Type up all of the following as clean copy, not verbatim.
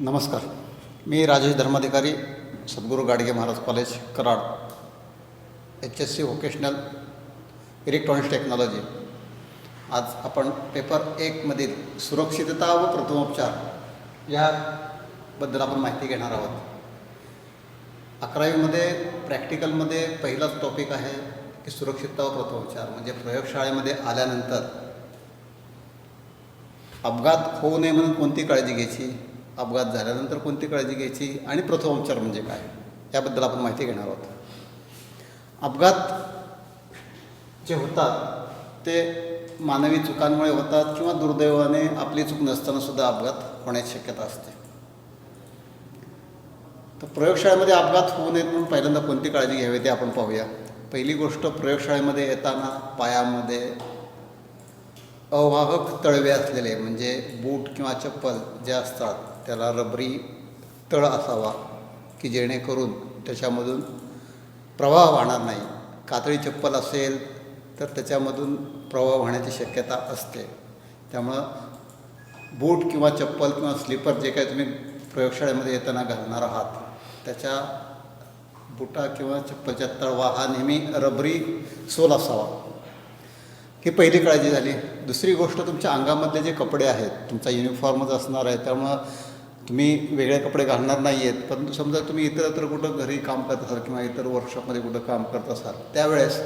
नमस्कार. मी राजेश धर्माधिकारी, सद्गुरू Gadge Maharaj college Karad, HSC vocational electronics technology. आज आपण पेपर 1मधील सुरक्षितता व प्रथमोपचार याबद्दल आपण माहिती घेणार आहोत. 11वीमध्ये प्रॅक्टिकलमध्ये पहिलाच टॉपिक आहे की सुरक्षितता व प्रथमोपचार. म्हणजे प्रयोगशाळेमध्ये आल्यानंतर अपघात होऊ नये म्हणून कोणती काळजी घ्यायची, अपघात झाल्यानंतर कोणती काळजी घ्यायची आणि प्रथमोपचार म्हणजे काय याबद्दल आपण माहिती घेणार आहोत. अपघात जे होतात ते मानवी चुकांमुळे होतात किंवा दुर्दैवाने आपली चूक नसतानासुद्धा अपघात होण्याची शक्यता असते. तर प्रयोगशाळेमध्ये अपघात होऊ नयेत म्हणून पहिल्यांदा कोणती काळजी घ्यावी ते आपण पाहूया. पहिली गोष्ट, प्रयोगशाळेमध्ये येताना पायामध्ये अवाहक तळवे असलेले म्हणजे बूट किंवा चप्पल जे असतात त्याला रबरी तळ असावा की जेणेकरून त्याच्यामधून प्रवाह वाहणार नाही. कातळी चप्पल असेल तर त्याच्यामधून प्रवाह वाहण्याची शक्यता असते. त्यामुळं बूट किंवा चप्पल किंवा स्लीपर जे काही तुम्ही प्रयोगशाळेमध्ये येताना घालणार आहात त्याच्या बुटा किंवा चप्पलच्या तळवा हा नेहमी रबरी सोल असावा. ही पहिली काळजी झाली. दुसरी गोष्ट, तुमच्या अंगामधले जे कपडे आहेत, तुमचा युनिफॉर्मच असणार आहे त्यामुळं तुम्ही वेगळे कपडे घालणार नाही आहेत. परंतु समजा तुम्ही इतरत्र कुठं घरी काम करत असाल किंवा इतर वर्कशॉपमध्ये कुठं काम करत असाल त्यावेळेस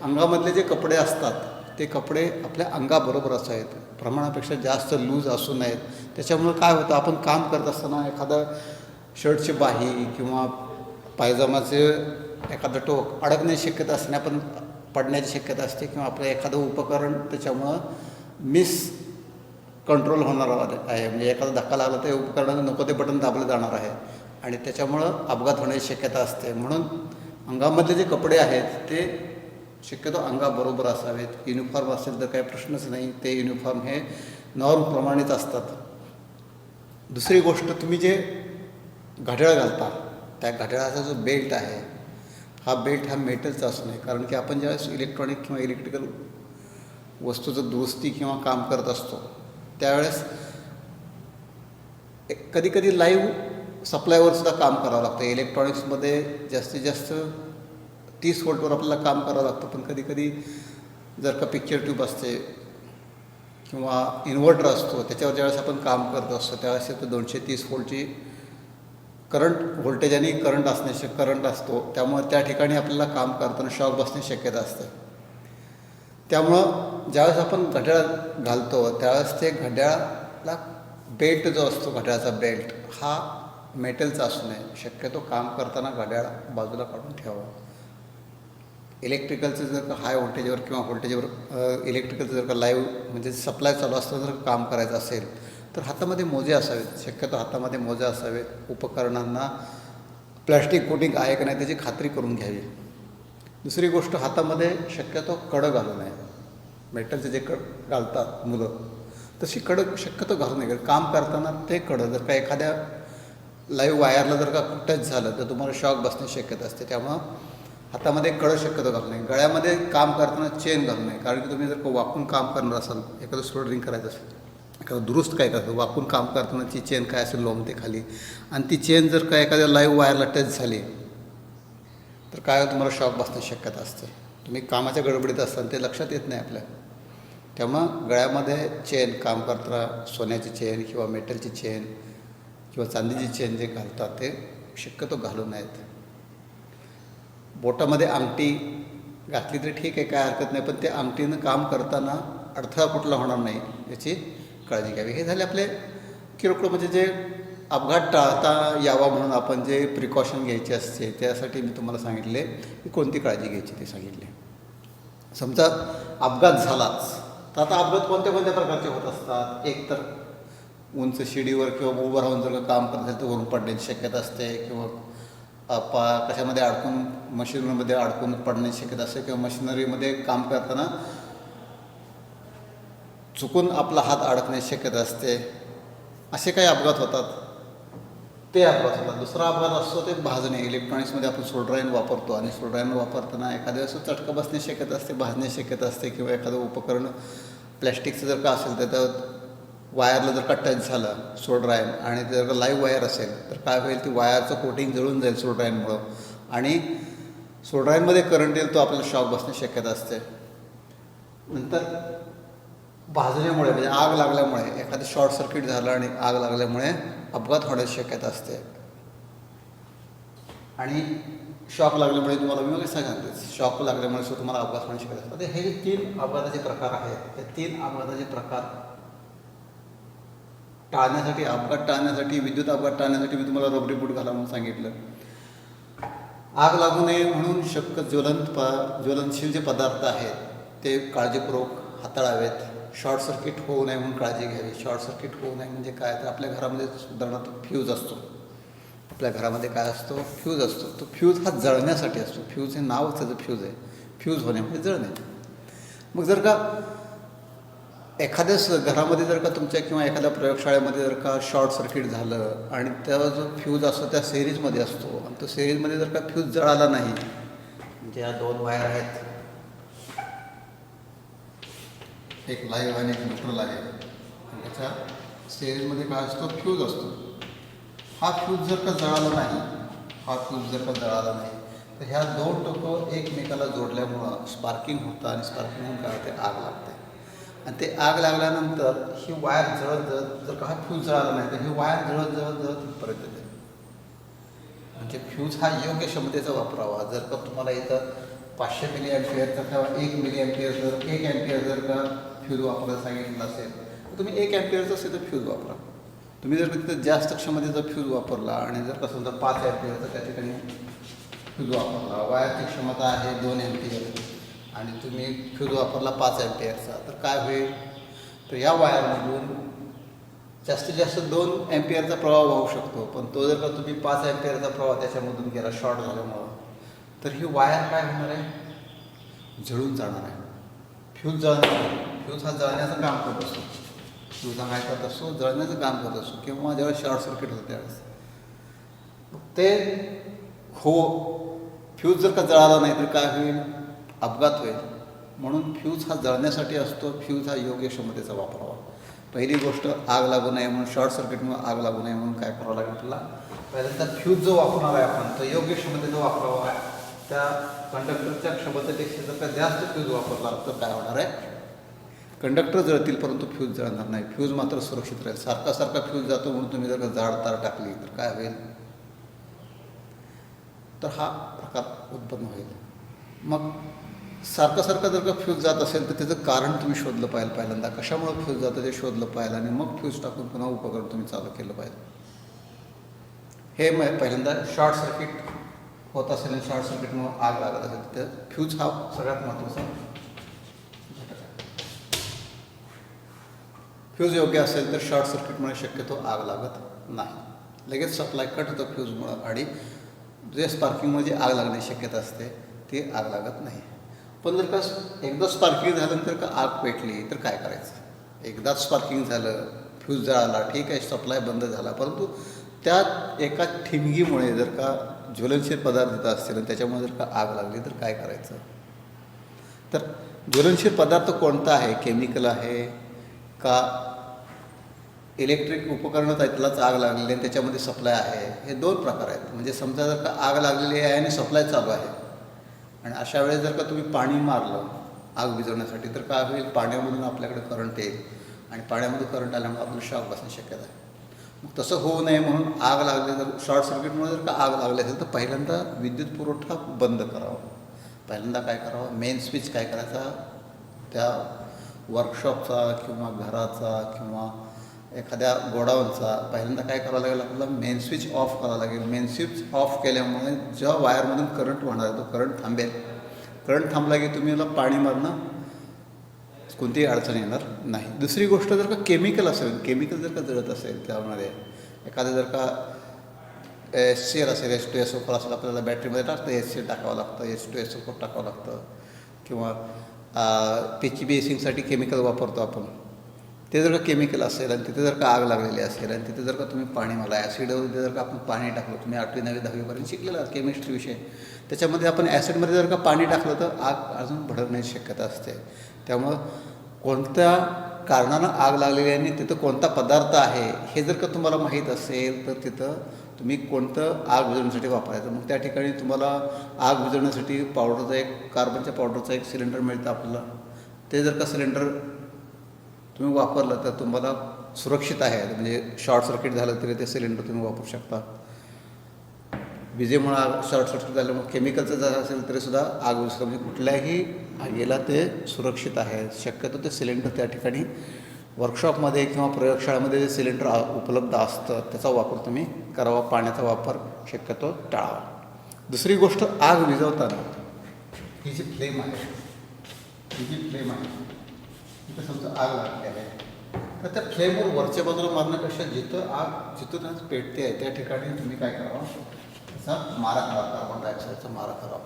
अंगामधले जे कपडे असतात ते कपडे आपल्या अंगाबरोबर असावेत, प्रमाणापेक्षा जास्त लूज असू नयेत. त्याच्यामुळं काय होतं, आपण काम करत असताना एखादं शर्टची बाही किंवा पायजमाचे एखादं टोक अडकण्याची शक्यता असते, आपण पडण्याची शक्यता असते किंवा आपलं एखादं उपकरण त्याच्यामुळं कंट्रोल होणार आहे. म्हणजे एखादा धक्का लागला तर उपकरणाचं नको ते बटन दाबलं जाणार आहे आणि त्याच्यामुळं अपघात होण्याची शक्यता असते. म्हणून अंगामधले जे कपडे आहेत ते शक्यतो अंगाबरोबर असावेत. युनिफॉर्म असेल तर काही प्रश्नच नाही, ते युनिफॉर्म हे नॉर्मप्रमाणेच असतात. दुसरी गोष्ट, तुम्ही जे घड्याळ घालता त्या घड्याळाचा जो बेल्ट आहे हा बेल्ट हा मेटलचा असू नये. कारण की आपण ज्यावेळेस इलेक्ट्रॉनिक किंवा इलेक्ट्रिकल वस्तूचं दुरुस्ती किंवा काम करत असतो त्यावेळेस कधीकधी लाईव्ह सप्लायवर सुद्धा काम करावं लागतं. इलेक्ट्रॉनिक्समध्ये जास्तीत जास्त 30 व्होल्टवर आपल्याला काम करावं लागतं. पण कधीकधी जर का पिक्चर ट्यूब असते किंवा इन्व्हर्टर असतो त्याच्यावर ज्यावेळेस आपण काम करत असतो त्यावेळेस ते 230 व्होल्टची करंट व्होल्टेज आणि करंट असतो. त्यामुळे त्या ठिकाणी आपल्याला काम करताना शॉक बसण्याची शक्यता असते. त्यामुळं ज्यावेळेस आपण घड्याळ घालतो त्यावेळेस ते घड्याळाला बेल्ट जो असतो, घड्याळाचा बेल्ट हा मेटलचा असू नये. शक्यतो काम करताना घड्याळ बाजूला काढून ठेवावं. इलेक्ट्रिकलचं जर का हाय व्होल्टेजवर किंवा व्होल्टेजवर इलेक्ट्रिकलचं जर का लाईव्ह म्हणजे सप्लाय चालू असताना जर काम करायचं असेल तर हातामध्ये मोजे असावेत. शक्यतो हातामध्ये मोजे असावेत. उपकरणांना प्लॅस्टिक कोटिंग आहे का नाही त्याची खात्री करून घ्यावी. दुसरी गोष्ट, हातामध्ये शक्यतो कडं घालू नये. मेटलचे जे घालतात मुलं तशी कडं शक्यतो घालू नये. काम करताना ते कडं जर का एखाद्या लाईव्ह वायरला जर का टच झालं तर तुम्हाला शॉक बसण्याची शक्यता असते. त्यामुळं हातामध्ये कडं शक्यतो घालू नये. गळ्यामध्ये काम करताना चेन घालू नये. कारण की तुम्ही जर का वाकून काम करणार असाल, एखादं सोल्डरिंग करायचं असेल, एखादं दुरुस्त काय करतो, वाकून काम करताना ती चेन काय असेल लोंबते खाली आणि ती चेन जर का एखाद्या लाईव्ह वायरला टच झाली तर काय तुम्हाला शॉक बसण्याची शक्यता असते. तुम्ही कामाच्या गडबडीत असताना ते लक्षात येत नाही आपल्या. त्यामुळं गळ्यामध्ये चेन काम करताना सोन्याची चेन किंवा मेटलची चेन किंवा चांदीची चेन जे घालतात ते शक्यतो घालू नयेत. बोटामध्ये अंगठी घातली तरी ठीक आहे, काय हरकत नाही, पण ते अंगठीनं काम करताना अडथळा कुठला होणार नाही याची काळजी घ्यावी. हे झाले आपले किरकोळ म्हणजे जे अपघात टाळता यावा म्हणून आपण जे प्रिकॉशन घ्यायचे असते त्यासाठी मी तुम्हाला सांगितले की कोणती काळजी घ्यायची ते सांगितले. समजा अपघात झालाच तर आता अपघात कोणत्या कोणत्या प्रकारचे होत असतात. एक तर उंच शिडीवर किंवा उभं राहून जर का काम करत असेल तर वरून पडण्याची शक्यता असते किंवा कशामध्ये अडकून मशिनरीमध्ये अडकून पडण्याची शक्यता असते किंवा मशिनरीमध्ये काम करताना चुकून आपला हात अडकण्याची शक्यता असते. असे काही अपघात होतात ते अपघात होतात. दुसरा अपघात असतो ते भाजणे. इलेक्ट्रॉनिक्समध्ये आपण सोल्डराईन वापरतो आणि सोल्डराईन वापरताना एखाद्या वेळेस चटका बसण्याची शक्यता असते, भाजण्याची शक्यता असते किंवा एखादं उपकरण प्लॅस्टिकचं जर का असेल तर त्यात वायरला जर का टच झालं सोल्डरायन आणि ते जर का लाईव्ह वायर असेल तर काय होईल, ती वायरचं कोटिंग जळून जाईल सोल्डरायनमुळं आणि सोल्डरायनमध्ये करंट येईल, तो आपल्याला शॉक बसण्याची शक्यता असते. नंतर भाजण्यामुळे म्हणजे आग लागल्यामुळे, एखादं शॉर्ट सर्किट झालं आणि आग लागल्यामुळे अपघात होण्याची शक्यता असते. आणि शॉक लागल्यामुळे तुम्हाला मी सांगितलं, शॉक लागल्यामुळे सुद्धा तुम्हाला अपघात होण्याची शक्यता असते. हे जे 3 अपघाताचे प्रकार आहेत, हे 3 अपघाताचे प्रकार टाळण्यासाठी, अपघात टाळण्यासाठी, विद्युत अपघात टाळण्यासाठी मी तुम्हाला रबरी बूट घाला म्हणून सांगितलं. आग लागू नये म्हणून शक्य ज्वलनशील जे पदार्थ आहेत ते काळजीपूर्वक हाताळावेत. शॉर्ट सर्किट होऊ नये म्हणून काळजी घ्यावी. शॉर्ट सर्किट होऊ नये म्हणजे काय, तर आपल्या घरामध्ये उदाहरणार्थ फ्यूज असतो. आपल्या घरामध्ये काय असतो, फ्यूज असतो. तो फ्यूज हा जळण्यासाठी असतो. फ्यूज हे नावच त्याचं फ्यूज आहे. फ्यूज होणे म्हणजे जळणे. मग जर का एखाद्या घरामध्ये जर का तुमच्या किंवा एखाद्या प्रयोगशाळेमध्ये जर का शॉर्ट सर्किट झालं आणि त्याचा जो फ्यूज असतो त्या सिरीजमध्ये असतो आणि तो सिरीजमध्ये जर का फ्यूज जळाला नाही, म्हणजे या 2 वायर आहेत, एक लाईव्ह आणि एक न्यूट्रल आहे, आणि त्याच्या सिरीजमध्ये काय असतो, फ्यूज असतो. हा फ्यूज जर का जळाला नाही, तर ह्या 2 टोकं एकमेकाला जोडल्यामुळं स्पार्किंग होतं आणि स्पार्किंग होऊन काय होते, आग लागते. आणि ते आग लागल्यानंतर ही वायर जळत जर का हा फ्यूज जळाला नाही तर ही वायर जळत इथपर्यंत येते. म्हणजे फ्यूज हा योग्य क्षमतेचा वापरावा. जर का तुम्हाला इथं 500 मिली अँपिअरचा किंवा 1 मिली अँपिअर जर 1 अँपिअर जर का फ्यूज वापरायला सांगितलं असेल तर तुम्ही 1 अँपिअरचा असेल तर फ्यूज वापरा. तुम्ही जर तिथं जास्त क्षमतेचा फ्यूज वापरला आणि जर का समजा 5 अँपिअरचा त्या ठिकाणी फ्यूज वापरला, वायरची क्षमता आहे 2 अँपिअर आणि तुम्ही फ्यूज वापरला 5 अँपिअरचा, तर काय होईल, तर या वायरमधून जास्तीत जास्त 2 अँपिअरचा प्रवाह वाहू शकतो. पण तो जर का तुम्ही 5 अँपिअरचा प्रवाह त्याच्यामधून गेला शॉर्ट झाल्यामुळं, तर ही वायर काय होणार आहे, जळून जाणार आहे. फ्यूज हा जळण्याचं काम करत असतो. फ्यूज हा काय करत असतो, जळण्याचं काम करत असतो. किंवा ज्यावेळेस शॉर्ट सर्किट होतं त्यावेळेस ते फ्यूज जर का जळाला नाही तर काय होईल, अपघात होईल. म्हणून फ्यूज हा जळण्यासाठी असतो. फ्यूज हा योग्य क्षमतेचा वापरावा. पहिली गोष्ट, आग लागू नये म्हणून, शॉर्ट सर्किटमुळे आग लागू नये म्हणून काय करावं लागेल आपल्याला, पहिल्यांदा फ्यूज जो वापरणार आहे आपण तो योग्य क्षमतेचा वापरावा. त्या कंडक्टरच्या क्षमतेपेक्षा जर का जास्त फ्यूज वापरला तर काय होणार आहे, कंडक्टर जळतील परंतु फ्यूज जळणार नाही. फ्यूज मात्र सुरक्षित राहील. सारखा फ्यूज जातो म्हणून तुम्ही जर का जाड तार टाकली तर काय होईल, तर हा प्रकार उत्पन्न होईल. मग सारखं जर का फ्यूज जात असेल तर त्याचं कारण तुम्ही शोधलं पाहिजे. पहिल्यांदा कशामुळे फ्यूज जातं ते शोधलं पाहिजे आणि मग फ्यूज टाकून पुन्हा उपकरण तुम्ही चालू केलं पाहिजे. हे पहिल्यांदा शॉर्ट सर्किट होत असेल आणि शॉर्ट सर्किटमुळे आग लागत असेल तर फ्यूज हा सगळ्यात महत्त्वाचा घटक आहे. फ्यूज योग्य असेल तर शॉर्ट सर्किटमुळे शक्यतो आग लागत नाही. लगेच सप्लाय कट होतं फ्यूजमुळं आणि जे स्पार्किंगमध्ये आग लागण्याची शक्यता असते ती आग लागत नाही. पण जर का एकदा स्पार्किंग झाल्यानंतर का आग पेटली तर काय करायचं, एकदाच स्पार्किंग झालं, फ्यूज जळाला, ठीक आहे, सप्लाय बंद झाला, परंतु त्यात एका ठिणगीमुळे जर का ज्वलनशील पदार्थ येत असतील आणि त्याच्यामुळे जर का आग लागली तर काय करायचं. तर ज्वलनशील पदार्थ कोणता आहे, केमिकल आहे का इलेक्ट्रिक उपकरणं आहेत त्यालाच आग लागलेली आहे त्याच्यामध्ये सप्लाय आहे, हे 2 प्रकार आहेत. म्हणजे समजा जर का आग लागलेली आहे आणि सप्लाय चालू आहे आणि अशा वेळेस जर का तुम्ही पाणी मारलं आग विझवण्यासाठी तर काय होईल, पाण्यामधून आपल्याकडे करंट येईल आणि पाण्यामध्ये करंट आल्यामुळे आपल्याला शॉक बसण्याची शक्यता आहे. मग तसं होऊ नये म्हणून आग लागली, जर शॉर्ट सर्किटमुळे जर का आग लागली असेल तर पहिल्यांदा विद्युत पुरवठा बंद करावा. पहिल्यांदा काय करावं, मेन स्विच काय करायचा, त्या वर्कशॉपचा किंवा घराचा किंवा एखाद्या गोडाऊनचा पहिल्यांदा काय करावं लागेल, आपल्याला मेन स्विच ऑफ करावं लागेल. मेन स्विच ऑफ केल्यामुळे जेव्हा वायरमधून करंट वाहणार आहे तो करंट थांबेल. करंट थांबला की तुम्ही याला पाणी मारणं कोणतीही अडचण येणार नाही. दुसरी गोष्ट, जर का केमिकल असेल, केमिकल जर का जळत असेल त्यामध्ये एखादं जर का HCl असेल, H2SO4 असेल, आपल्याला बॅटरीमध्ये टाकतं HCl टाकावं लागतं, H2SO4 टाकावं लागतं किंवा PCB एसिंगसाठी केमिकल वापरतो आपण, ते जर का केमिकल असेल आणि तिथे जर का आग लागलेली असेल आणि तिथे जर का तुम्ही पाणी मला ॲसिडमध्ये जर का आपण पाणी टाकलं, तुम्ही 8वी 9वी 10वीपर्यंत शिकलेला केमिस्ट्री विषय, त्याच्यामध्ये आपण ॲसिडमध्ये जर का पाणी टाकलं तर आग अजून भडकण्याची शक्यता असते. त्यामुळं कोणत्या कारणानं आग लागलेली आहे आणि तिथं कोणता पदार्थ आहे हे जर का तुम्हाला माहीत असेल तर तिथं तुम्ही कोणतं आग विझवण्यासाठी वापरायचं. मग त्या ठिकाणी तुम्हाला आग विझवण्यासाठी पावडरचा एक कार्बनच्या पावडरचा एक सिलेंडर मिळतं आपल्याला. ते जर का सिलेंडर तुम्ही वापरलं तर तुम्हाला सुरक्षित आहे. म्हणजे शॉर्ट सर्किट झालं तरी ते सिलेंडर तुम्ही वापरू शकता. विजेमुळे आग शॉर्ट सर्किट झालं मग केमिकलचं जर असेल तरीसुद्धा आग विझतं. म्हणजे कुठल्याही आगीला ते सुरक्षित आहे. शक्यतो ते सिलेंडर त्या ठिकाणी वर्कशॉपमध्ये किंवा प्रयोगशाळेमध्ये जे सिलेंडर उपलब्ध असतं त्याचा वापर तुम्ही करावा. पाण्याचा वापर शक्यतो टाळावा. दुसरी गोष्ट, आग विझवताना ही जी फ्लेम आहे तिथं समजा आग लागली आहे तर त्या फ्लेमवर वरच्या बाजूला मारण्यापेक्षा जिथून आज पेटते आहे त्या ठिकाणी तुम्ही काय करावं, त्याचा मारा करावा, कार्बन डायऑक्साईडचा मारा करावा.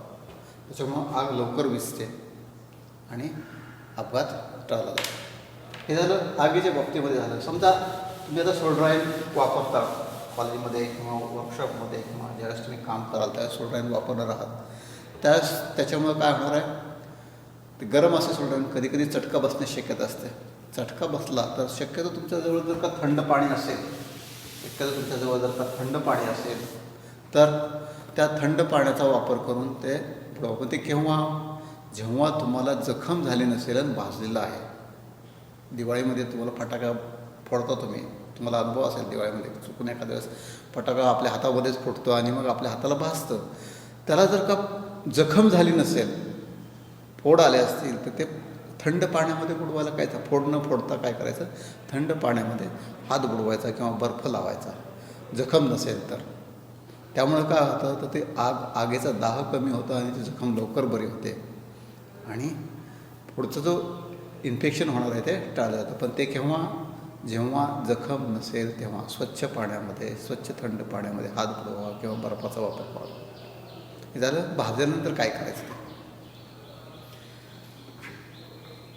त्याच्यामुळं आग लवकर विझते आणि अपघात टाळला जातो. हे झालं आगीच्या बाबतीमध्ये झालं. समजा तुम्ही आता सोल्ड्राईन वापरता कॉलेजमध्ये किंवा वर्कशॉपमध्ये किंवा ज्यावेळेस तुम्ही काम कराल त्यावेळेस सोल्ड्राईन वापरणार आहात. त्याच्यामुळं काय होणार आहे, ते गरम असे सोल्ड्राईन कधी कधी चटका बसण्याची शक्यता असते. चटका बसला तर शक्यतो तुमच्याजवळ जर का थंड पाणी असेल तर त्या थंड पाण्याचा वापर करून ते बुडवा. पण ते जेव्हा तुम्हाला जखम झाली नसेल आणि भाजलेलं आहे. दिवाळीमध्ये तुम्हाला फटाका फोडता तुम्हाला अनुभव असेल. दिवाळीमध्ये चुकून एखाद्या वेळेस फटाका आपल्या हातामध्येच फुटतो आणि मग आपल्या हाताला भाजतं. त्याला जर का जखम झाली नसेल, फोड आले असतील तर ते थंड पाण्यामध्ये बुडवायला काय, फोड न फोडता काय करायचं, थंड पाण्यामध्ये हात बुडवायचा किंवा बर्फ लावायचा जखम नसेल तर. त्यामुळं काय होतं तर ते आगीचा दाह कमी होतो आणि ती जखम लवकर बरी होते आणि पुढचं जो इन्फेक्शन होणार आहे ते टाळलं जातं. पण ते जेव्हा जखम नसेल तेव्हा स्वच्छ थंड पाण्यामध्ये हात बुडवा किंवा बर्फाचा वापर करावा. हे झालं. भाजल्यानंतर काय करायचं.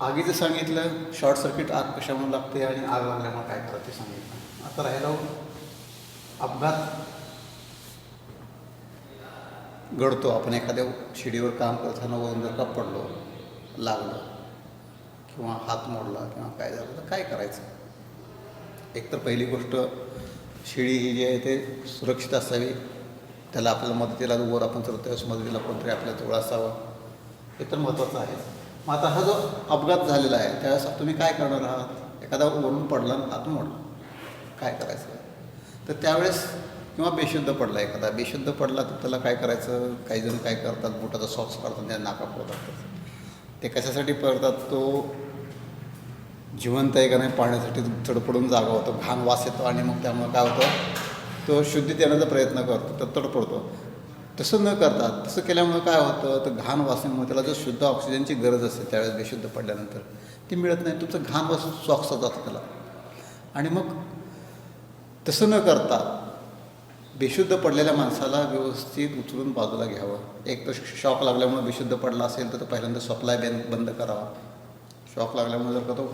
आगीचं सांगितलं, शॉर्ट सर्किट आग कशामुळे लागते आणि आग लागल्यामुळे काय करायचं ते सांगितलं. आता राहिलं अपघात घडतो. आपण एखाद्या शिडीवर काम करताना वरून जर का पडलो, लागलं किंवा हात मोडला किंवा काय झालं तर काय करायचं. एकतर पहिली गोष्ट, शिडी ही जी आहे ते सुरक्षित असावी. त्याला आपल्याला मदतीला वर आपण चढतो त्यावेळेस मदतीला कोणतरी आपल्या जवळ असावं, हे तर महत्त्वाचं आहे. मग आता हा जो अपघात झालेला आहे त्यावेळेस तुम्ही काय करणार आहात. एखादा वरून पडला आणि हात मोडला, काय करायचं. तर त्यावेळेस किंवा बेशुद्ध पडला तर त्याला काय करायचं. काही जण काय करतात, बुटाचा सॉक्स काढतात त्या नाका फोडतात. ते कशासाठी करतात, तो जिवंत आहे का नाही पाण्यासाठी तडपडून जागा होतो, घाण वास येतो आणि मग त्यामुळे काय होतं, तो शुद्धीत येण्याचा प्रयत्न करतो तर तडपडतो. तसं न करता, तसं केल्यामुळे काय होतं तर घाण वासण्यामुळे त्याला जो शुद्ध ऑक्सिजनची गरज असते त्यावेळेस बेशुद्ध पडल्यानंतर ती मिळत नाही. तुमचं घाण वास सॉक्सला जातं त्याला. आणि मग तसं न करता बेशुद्ध पडलेल्या माणसाला व्यवस्थित उचलून बाजूला घ्यावं. एक तर शॉक लागल्यामुळे बेशुद्ध पडला असेल तर पहिल्यांदा सप्लाय बंद करावा. शॉक लागल्यामुळे जर का तो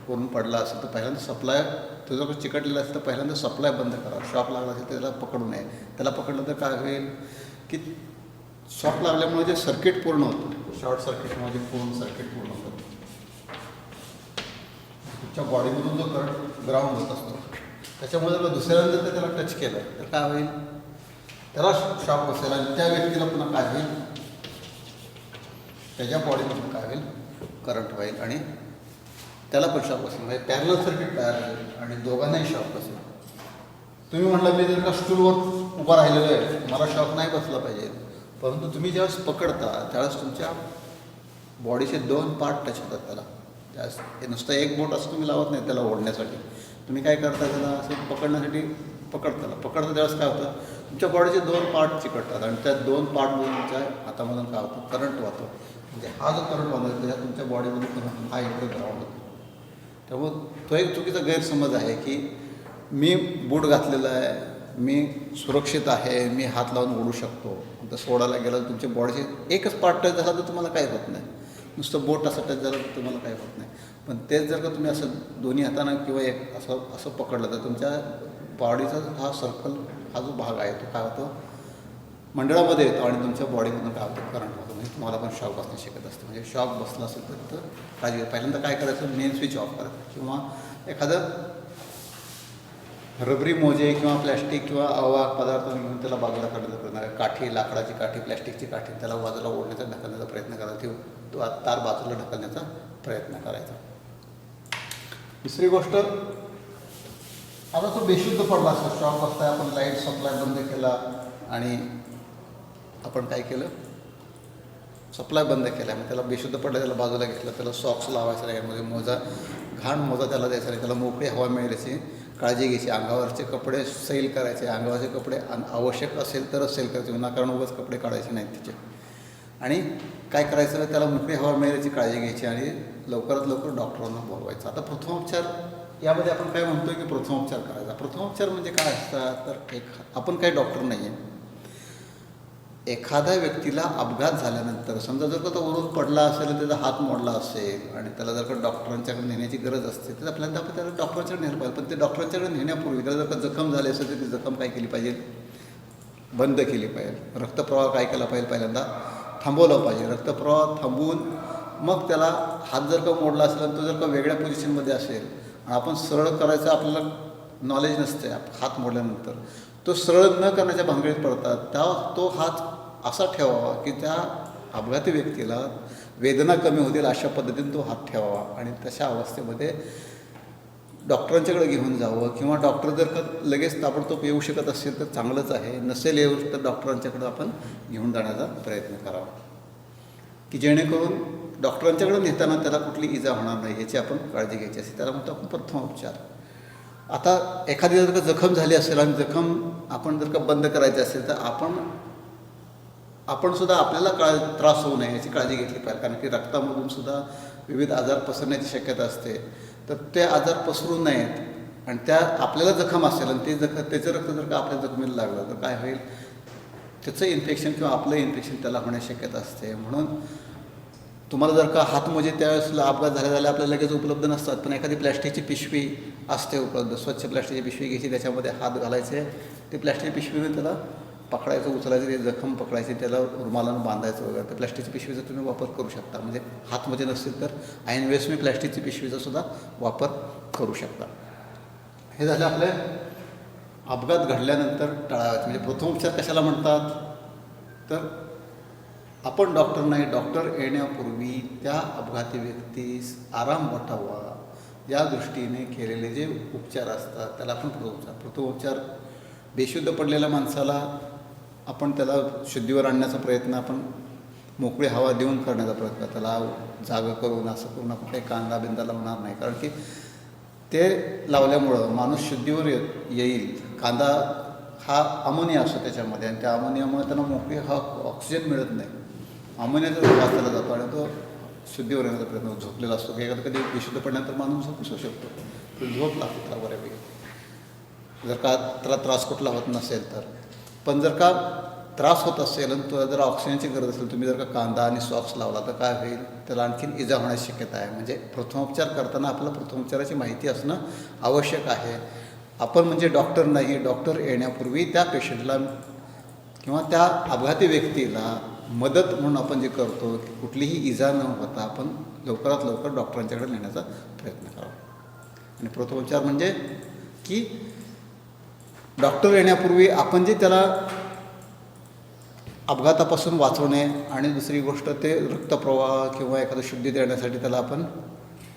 वरून पडला असेल तर पहिल्यांदा सप्लाय, तो जर चिकटलेला असेल तर पहिल्यांदा सप्लाय बंद करावा. शॉक लागला असेल तर त्याला पकडू नये. त्याला पकडलं तर काय होईल की शॉक लागल्यामुळे जे सर्किट पूर्ण होतं, शॉर्ट सर्किटमुळे जे पूर्ण सर्किट पूर्ण होतं, तुमच्या बॉडीमधून जो करंट ग्राउंड होत असतो त्याच्यामुळे जर दुसऱ्यांदा जर त्याला टच केलं तर काय होईल, त्याला शॉक बसेल आणि त्या व्यक्तीला पुन्हा काय होईल, त्याच्या बॉडीमधून काय होईल, करंट होईल आणि त्याला पण शॉक बसेल. म्हणजे पॅरलल सर्किट तयार होईल आणि दोघांनाही शॉक बसेल. तुम्ही म्हटलं मी जर का स्टूलवर उभा राहिलेलो आहे, मला शॉक नाही बसला पाहिजे, परंतु तुम्ही ज्यावेळेस पकडता त्यावेळेस तुमच्या बॉडीचे 2 पार्ट टच होतात त्याला. त्यावेळेस हे नुसतं एक बोट असं तुम्ही लावत नाही त्याला ओढण्यासाठी. तुम्ही काय करता, त्याला असं पकडण्यासाठी पकडता त्यावेळेस काय होतं, तुमच्या बॉडीचे 2 पार्ट चिकटतात आणि त्या 2 पार्टमधून तुमच्या हातामधून काय होतं, करंट वाहतो. म्हणजे हा जो करंट वाहतो त्याच्यात तुमच्या बॉडीमध्ये हा इकडे ग्राउंड होतो. त्यामुळे तो एक चुकीचा गैरसमज आहे की मी बूट घातलेला आहे, मी सुरक्षित आहे, मी हात लावून ओढू शकतो. तर सोडायला गेलं तर तुमच्या बॉडीचे एकच पार्ट टच झाला तर तुम्हाला काही होत नाही. नुसतं बोट असं टच झालं तर तुम्हाला काही होत नाही. पण तेच जर का तुम्ही असं दोन्ही हातानं किंवा एक असं पकडलं तर तुमच्या बॉडीचा हा सर्कल, हा जो भाग आहे तो काय होतो, मंडळामध्ये येतो आणि तुमच्या बॉडीमधून काय होतं, करंट होतं, म्हणजे तुम्हाला पण शॉक बसणं शिकत असतं. म्हणजे शॉक बसला असेल तर काळजी घ्या. पहिल्यांदा काय करायचं, मेन स्विच ऑफ करायचं किंवा एखादं रबरी मोजे किंवा प्लॅस्टिक किंवा अवाहक पदार्थ घेऊन त्याला बाजूला काढण्याचा प्रयत्न करा. काठी, लाकडाची काठी, प्लॅस्टिकची काठी, त्याला बाजूला ओढण्याचा, ढकलण्याचा प्रयत्न करायचा. तो तार बाजूला ढकलण्याचा प्रयत्न करायचा. दुसरी गोष्ट, आता तो बेशुद्ध पडला असतो, शॉक बसताय, आपण लाईट सप्लाय बंद केला आणि आपण काय केलं, सप्लाय बंद केला, मग त्याला बेशुद्ध पडलं, त्याला बाजूला घेतलं, त्याला सॉक्स लावायचं नाही, यामध्ये मोजा, घाण मोजा त्याला द्यायचा नाही, त्याला मोकळी हवा मिळेल याची काळजी घ्यायची. अंगावरचे कपडे सैल करायचे, अंगावरचे कपडे आवश्यक असेल तरच सैल करायचे, विनाकारण उगाच कपडे काढायचे नाहीत तिचे. आणि काय करायचं, त्याला मोकळी हवा मिळेल याची काळजी घ्यायची आणि लवकरात लवकर डॉक्टरांना बोलवायचं. आता प्रथमोपचार यामध्ये आपण काय म्हणतो की प्रथमोपचार करायचा. प्रथमोपचार म्हणजे काय असतात, तर आपण काही डॉक्टर नाही आहे. एखाद्या व्यक्तीला अपघात झाल्यानंतर समजा जर का तो वरून पडला असेल, त्याचा हात मोडला असेल आणि त्याला जर का डॉक्टरांच्याकडे नेण्याची गरज असते, तर आपल्याला आपण त्याला डॉक्टरांच्याकडे नेलं पाहिजे. पण ते डॉक्टरांच्याकडे नेण्यापूर्वी त्याला जर का जखम झाली असेल तर ती जखम काय केली पाहिजे, बंद केली पाहिजे. रक्तप्रवाह काय केला पाहिजे, पहिल्यांदा थांबवला पाहिजे. रक्तप्रवाह थांबवून मग त्याला हात जर का मोडला असेल आणि तो जर का वेगळ्या पोझिशनमध्ये असेल आणि आपण सरळ करायचं आपल्याला नॉलेज नसते, हात मोडल्यानंतर तो सरळ न करण्याच्या भानगडीत पडतात, तो हात असा ठेवावा की त्या अपघाती व्यक्तीला वेदना कमी होतील अशा पद्धतीने तो हात ठेवावा. आणि तशा अवस्थेमध्ये डॉक्टरांच्याकडे घेऊन जावं किंवा डॉक्टर जर का लगेच ताबडतोब येऊ शकत असेल तर चांगलंच आहे, नसेल येऊ तर डॉक्टरांच्याकडे आपण घेऊन जाण्याचा प्रयत्न करावा की जेणेकरून डॉक्टरांच्याकडे नेताना त्याला कुठली इजा होणार नाही याची आपण काळजी घ्यायची असते. त्याला म्हणतो आपण प्रथमोपचार. आता एखादी जर का जखम झाली असेल आणि जखम आपण जर का बंद करायची असेल तर आपण सुद्धा आपल्याला त्रास होऊ नये याची काळजी घेतली पाहिजे. कारण की रक्तामधून सुद्धा विविध आजार पसरण्याची शक्यता असते, तर ते आजार पसरू नयेत. आणि त्या आपल्याला जखम असेल आणि त्याचं रक्त जर का आपल्या जखमेला लागलं तर काय होईल, त्याचं इन्फेक्शन किंवा आपलं इन्फेक्शन त्याला होण्याची शक्यता असते. म्हणून तुम्हाला जर का हातमोजे त्यावेळेस अपघात झाल्या आपल्याला लगेच उपलब्ध नसतात, पण एखादी प्लॅस्टिकची पिशवी असते उपलब्ध, स्वच्छ प्लॅस्टिकची पिशवी घ्यायची, त्याच्यामध्ये हात घालायचे, ते प्लॅस्टिकची पिशवीने त्याला पकडायचं, उचलायचं, ते जखम पकडायची, त्याला रुमालानं बांधायचं वगैरे. तर प्लॅस्टिकची पिशवीचा तुम्ही वापर करू शकता. म्हणजे हातमध्ये नसेल तर ऐन वेळेस मी प्लॅस्टिकची पिशवीचा सुद्धा वापर करू शकता. हे झालं आपले अपघात घडल्यानंतर टाळावेत. म्हणजे प्रथमोपचार कशाला म्हणतात, तर आपण डॉक्टर नाही, डॉक्टर येण्यापूर्वी त्या अपघाती व्यक्तीस आराम वाटावा या दृष्टीने केलेले जे उपचार असतात त्याला आपण प्रथमोपचार. बेशुद्ध पडलेल्या माणसाला आपण त्याला शुद्धीवर आणण्याचा प्रयत्न, आपण मोकळी हवा देऊन करण्याचा प्रयत्न, त्याला जागं करून असं करून आपण काही कांदा बिंदा लावणार नाही. कारण की ते लावल्यामुळं माणूस शुद्धीवर येईल. कांदा हा अमोनिया असतो त्याच्यामध्ये आणि त्या अमोनियामुळे त्यांना मोकळी ऑक्सिजन मिळत नाही, अमोनियाचा वास त्याला जातो आणि तो शुद्धीवर येण्याचा प्रयत्न. झोपलेला असतो, कधी बेशुद्ध पडल्यानंतर माणूस झोपू शकतो, तो झोप लागतो त्याला बऱ्यापैकी जर का त्याला त्रास कुठला होत नसेल तर. पण जर का त्रास होत असेल आणि तुला जर ऑक्सिजनची गरज असेल, तुम्ही जर का कांदा आणि सॉक्स लावला तर काय होईल, त्याला आणखीन इजा होण्याची शक्यता आहे. म्हणजे प्रथमोपचार करताना आपल्याला प्रथमोपचाराची माहिती असणं आवश्यक आहे. आपण म्हणजे डॉक्टर नाही, डॉक्टर येण्यापूर्वी त्या पेशंटला किंवा त्या अपघाती व्यक्तीला मदत म्हणून आपण जे करतो, कुठलीही इजा न होता आपण लवकरात लवकर डॉक्टरांच्याकडे नेण्याचा प्रयत्न करावा. आणि प्रथमोपचार म्हणजे की डॉक्टर येण्यापूर्वी आपण जे त्याला अपघातापासून वाचवणे आणि दुसरी गोष्ट ते रक्तप्रवाह किंवा एखादं शुद्धी देण्यासाठी त्याला आपण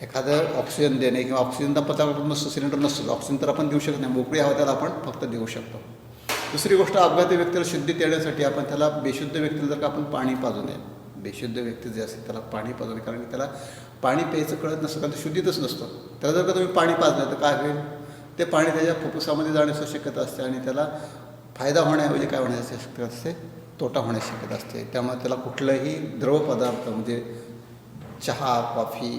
एखादं ऑक्सिजन देणे किंवा ऑक्सिजनचा पत्ता नसतो, सिलेंडर नसतो, ऑक्सिजन तर आपण देऊ शकत नाही, मोकळी हवा त्याला आपण फक्त देऊ शकतो. दुसरी गोष्ट अपघाती व्यक्तीला शुद्धी देण्यासाठी आपण त्याला बेशुद्ध व्यक्तीला जर का आपण पाणी पाजू नये, बेशुद्ध व्यक्ती जे असेल त्याला पाणी पाजू नये. कारण की त्याला पाणी प्यायचं कळत नसतं, कारण ते शुद्धीतच नसतं. त्याला जर का तुम्ही पाणी पाजलं तर काय होईल, ते पाणी त्याच्या फुफ्फुसामध्ये जाण्याची शक्यता असते आणि त्याला फायदा होण्याऐवजी काय होण्याची शक्यता असते, तोटा होण्याची शक्यता असते. त्यामुळे त्याला कुठलाही द्रव पदार्थ म्हणजे चहा, कॉफी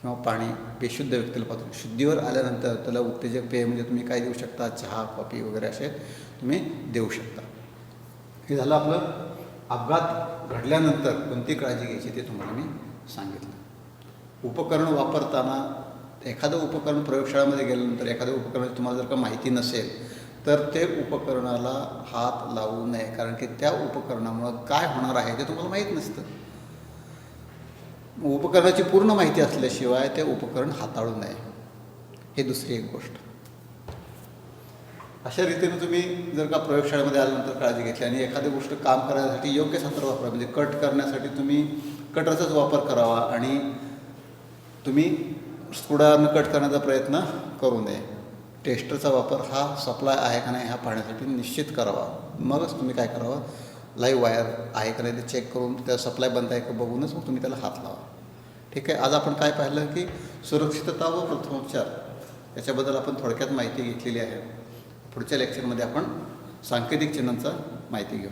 किंवा पाणी बेशुद्ध व्यक्तीला पाजून शुद्धीवर आल्यानंतर त्याला उत्तेजक पेय म्हणजे तुम्ही काय देऊ शकता, चहा, कॉफी वगैरे असे तुम्ही देऊ शकता. हे झालं आपलं अपघात घडल्यानंतर कोणती काळजी घ्यायची ते तुम्हाला मी सांगितलं. उपकरण वापरताना एखादं उपकरण प्रयोगशाळेमध्ये गेल्यानंतर एखाद्या उपकरणाची तुम्हाला जर का माहिती नसेल तर ते उपकरणाला हात लावू नये, कारण की त्या उपकरणामुळं काय होणार आहे ते तुम्हाला माहीत नसतं. उपकरणाची पूर्ण माहिती असल्याशिवाय ते उपकरण हाताळू नये, ही दुसरी एक गोष्ट. अशा रीतीने तुम्ही जर का प्रयोगशाळेमध्ये आल्यानंतर काळजी घेतली आणि एखादी गोष्ट काम करण्यासाठी योग्य साधन वापरा, म्हणजे कट करण्यासाठी तुम्ही कटरचाच वापर करावा आणि तुम्ही स्क्रूड्रायव्हरनं कट करण्याचा प्रयत्न करू नये. टेस्टरचा वापर हा सप्लाय आहे का नाही ह्या पाहण्यासाठी निश्चित करावा. मगच तुम्ही काय करावं, लाईव्ह वायर आहे का नाही ते चेक करून त्या सप्लाय बंद आहे का बघूनच मग तुम्ही त्याला हात लावा. ठीक आहे. आज आपण काय पाहिलं की सुरक्षितता व प्रथमोपचार याच्याबद्दल आपण थोडक्यात माहिती घेतलेली आहे. पुढच्या लेक्चरमध्ये आपण सांकेतिक चिन्हांचा माहिती घेऊ.